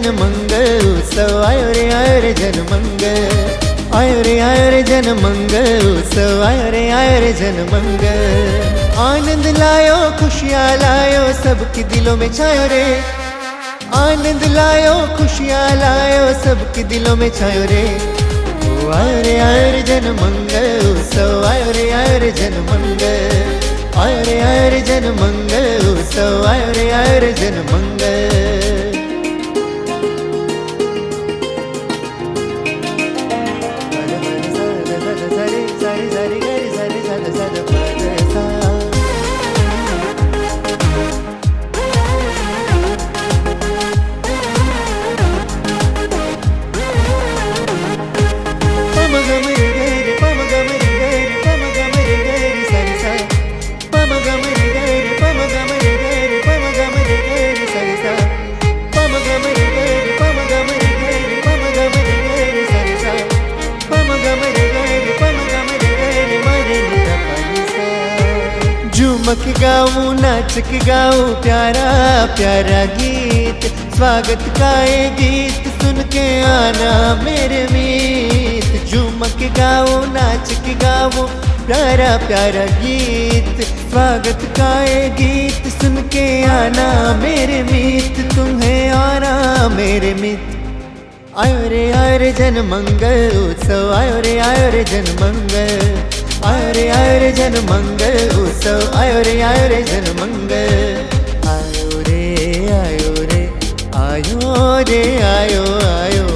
जन मंगल उत्सव आयो रे जन मंगल आयो रे जन मंगल उत्सव आयो रे जन मंगल। आनंद लायो खुशियाँ लायो सबके दिलों में छायो रे, आनंद लायो खुशियाँ लायो सबके दिलों में छायो रे। आयो रे जन मंगल उत्सव आयो रे जन मंगल आयो रे जन मंगल उत्सव आयो रे जन मंगल। झूमक गाऊं नाच के गाऊं प्यारा प्यारा गीत, स्वागत का ये गीत सुन के आना मेरे मीत। झूमक गाऊं नाच के गाऊं प्यारा प्यारा गीत, स्वागत का ये गीत सुन के आना मेरे मीत, तुम्हें आना मेरे मीत। आयो रे जन मंगल उत्सव आयो रे जन मंगल आयो रे जन मंगल उत्सव आयो रे जन मंगल। आयो रे आयो रे आयो रे आयो आयो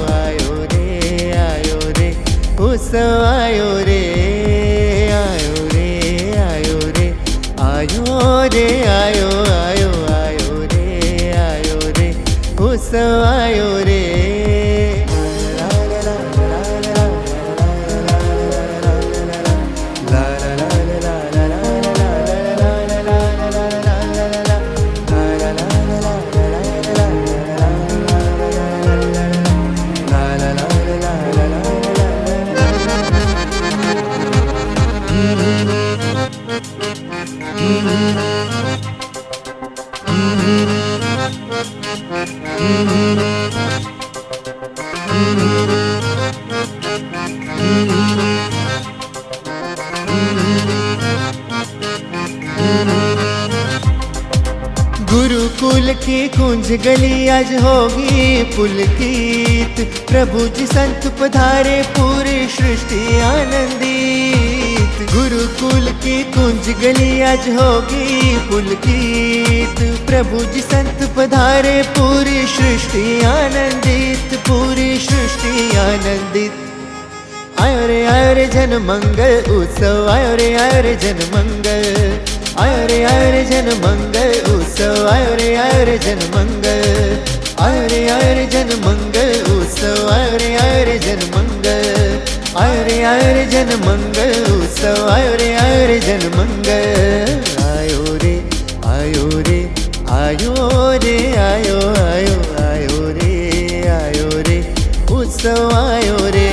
आयो रे उत्सव आयो रे आयो रे आयो रे आयो रे आयो आयो आयो रे उत्सव आयो रे। गुरुकुल की कुंज गली आज होगी पुलकित, प्रभु जी संत पधारे पूरी सृष्टि आनंदित। गुरुकुल की कुंज गली आज होगी पुलकित, प्रभु जी संत पधारे पूरी सृष्टि आनंदित, पूरी सृष्टि आनंदित। आयो रे जन मंगल उत्सव आयो रे जन मंगल आयो रे जन मंगल उत्सव आयो रे जन मंगल आयो रे जन मंगल उत्सव आयो रे जन मंगल आयो रे जन मंगल उत्सव आयो रे जन मंगल। आयो रे आयो रे आयो रे आयो आयो आयो रे उत्सव आयो रे।